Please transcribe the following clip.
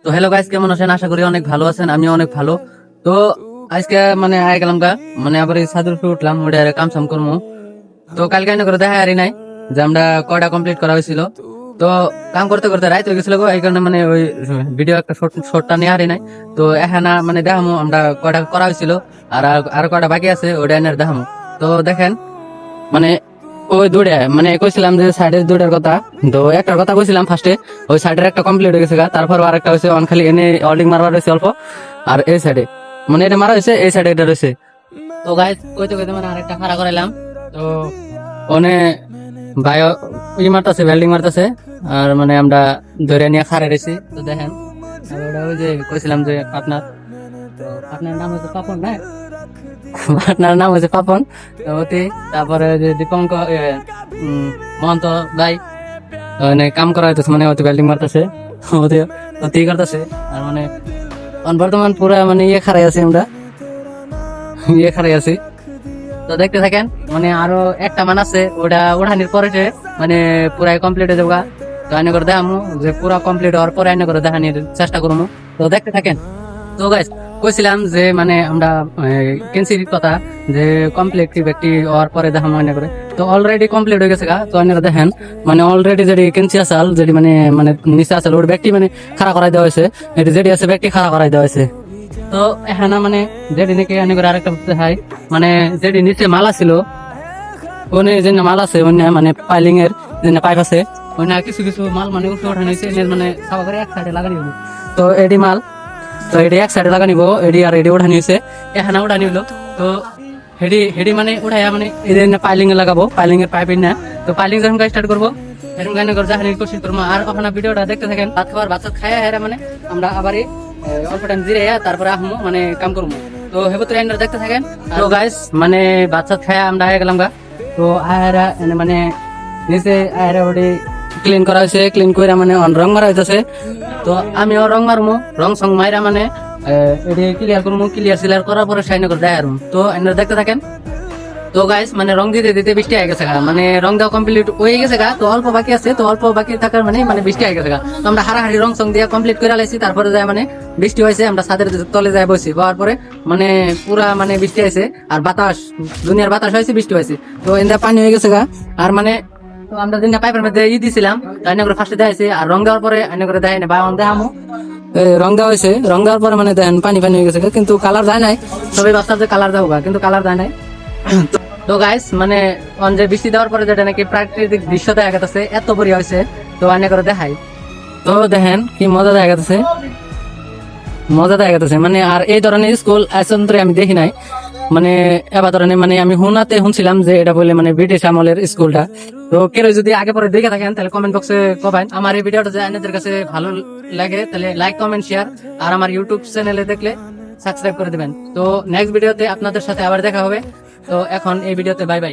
তো hello guys, কেমন আছেন? আশা করি অনেক ভালো আছেন। আমি অনেক ভালো। তো আজকে মানে আয় গেলাম গা, মানে আবার এই ছাদের উপরে উঠলাম, ওটা কাম সাম করবো। তো কালকে এনে করে দেখা হারি নাই যে আমরা কয়টা কমপ্লিট করা হয়েছিল। তো কাম করতে করতে রাত হয়ে গেছিল গো, এই কারণে মানে ওই ভিডিও একটা শর্টটা নিয়ে হারি নাই। তো এখানে মানে দেখামো আমরা কয়টা করা হয়েছিল, আর আর কয়টা বাকি আছে ওটা এনে দেখামো। তো দেখেন, মানে ওই দৌড়ে মানে কইছিলাম যে সাইডের দৌড়ের কথা। তো একটা কথা কইছিলাম ফার্স্টে, ওই সাইডের একটা কমপ্লিট হয়ে গেছে গা, তারপর আরেকটা হয়েছে অন, খালি এনে অল্ডিং মারবার হয়েছে অল্প। আর এই সাইডে মানে এটা মারা হয়েছে, এই সাইডে এটা রয়েছে। তো গাইস কইতে কইতে মানে আরেকটা খাড়া করাইলাম। তো ওনে বায়ো ই মারতেছে, ওয়েল্ডিং মারতেছে, আর মানে আমরা ধরে নিয়ে খাড়ে রয়েছি। তো দেখেন, আর ওটা ওই যে কইছিলাম যে আপনার, তো আপনার নাম হচ্ছে পাপন না? আপনার নাম হচ্ছে পাপন। তো অতি তারপরে যে দীপঙ্ক মহন্ত ভাই মানে কাম করা হইতেছে, মানে অতি বিল্ডিং মারতেছে, অতি অতি করতেছে। আর মানে বর্তমান পুরা মানে ইয়ে খারাই আছি আমরা, ইয়ে খারাই আছি। তো দেখতে থাকেন, মানে আরো একটা মান আছে, ওটা ওঠানির পরে যে মানে পুরাই কমপ্লিট হয়ে যাবো। তো আইনে করে দেখামু যে পুরা কমপ্লিট হওয়ার পরে আইনে করে দেখানোর চেষ্টা করবো। তো দেখতে থাকেন। তো গাইস কইছিলাম যে মানে আমরা ক্যান্সির কথা, যে কমপ্লিট ব্যক্তি হওয়ার পরে দেখা মনে করে। তো অলরেডি কমপ্লিট হয়ে গেছে গা। তো আপনারা দেখেন, মানে অলরেডি যেটি ক্যান্সি আসাল, যেটি মানে মানে নিচে আসাল ওর ব্যক্তি মানে খাড়া করাই দেওয়া হয়েছে, এটি যেটি আছে ব্যক্তি খাড়া করাই দেওয়া হয়েছে। তো এখানে মানে যেটি নাকি এনে করে আরেকটা হয়, মানে যেটি নিচে মালা ছিল, ওনে যে মাল আছে ওনে মানে পাইলিং এর যে পাইপ আছে, ওনে কিছু কিছু মাল মানে উঠে ওঠানো হয়েছে, মানে সাবা করে এক সাইডে লাগানি হলো। তো এটি মাল, তো এটি এক সাইডে লাগানি নিবো, এডি আর এডি উঠানি হয়েছে, এখানে উঠানি হলো। তো হেডি হেডি মানে উঠাইয়া মানে এদের পাইলিং এ লাগাবো, পাইলিং এর পাইপ না। তো পাইলিং যখন স্টার্ট করবো এরকম গানে করে যাহানি কোশিশ করবো। আর ওখানে ভিডিওটা দেখতে থাকেন। ভাত খাবার ভাত খাইয়া হেরা মানে আমরা আবার অল্প টাইম জিরে তারপরে আহমো মানে কাম করবো। তো হেবো তো দেখতে থাকেন। তো গাইস মানে ভাত খাইয়া আমরা হয়ে গেলাম গা। তো আয়রা মানে নিচে আয়রা ওটি ক্লিন করা হয়েছে, ক্লিন করে মানে রং মারা হইতেছে। তো আমিও রং মারমু, রং সং মাইরা মানে এটি ক্লিয়ার করবো, ক্লিয়ার সিলিয়ার করার পরে সাইন করে দেয়। তো আপনারা দেখতে থাকেন। তো গাইস মানে রং দিতে দিতে বৃষ্টি হয়ে গেছে গা, মানে রং দেওয়া কমপ্লিট হয়ে গেছে গা। তো অল্প বাকি আছে, তো অল্প বাকি থাকার মানে মানে বৃষ্টি হয়ে গেছে গা। তো আমরা হারাহারি রং সং দিয়ে কমপ্লিট করে লাইছি। তারপরে যায় মানে বৃষ্টি হয়েছে, আমরা ছাদের তলে যায় বসি, হওয়ার পরে মানে পুরা মানে বৃষ্টি হয়েছে, আর বাতাস, দুনিয়ার বাতাস হয়েছে, বৃষ্টি হয়েছে। তো এনে পানি হয়ে গেছে গা। আর মানে তো আমরা দিন পাইপের মধ্যে দিছিলাম, আইনে করে ফার্স্টে দেখাইছে, আর রং দেওয়ার পরে আইনে করে দেয় না বা দেখামো। রং দেওয়া হয়েছে, রং দেওয়ার পরে মানে দেন পানি পানি হয়ে গেছে, কিন্তু কালার যায় নাই। সবাই বাচ্চা যে কালার দেওয়া, কিন্তু কালার যায় নাই। তো গাইস মানে যে বৃষ্টি দেওয়ার পরে যেটা নাকি প্রাকৃতিক দৃশ্য দেখা গেছে, এত বড়ি হয়েছে। তো আইনে করে দেখাই। তো দেখেন কি মজা দেখা গেছে, মজা দেখা গেছে মানে। আর এই ধরনের স্কুল আসলে আমি দেখি নাই, মানে এবার ধরনের মানে আমি হুনাতে শুনছিলাম যে এটা বলে মানে ব্রিটিশ আমলের স্কুলটা। তো কেউ যদি আগে পরে দেখে থাকেন তাহলে কমেন্ট বক্সে কবেন। আমার এই ভিডিওটা যদি আপনাদের কাছে ভালো লাগে তাহলে লাইক কমেন্ট শেয়ার, আর আমার ইউটিউব চ্যানেলে দেখলে সাবস্ক্রাইব করে দিবেন। তো নেক্সট ভিডিওতে আপনাদের সাথে আবার দেখা হবে। তো এখন এই ভিডিওতে বাই বাই।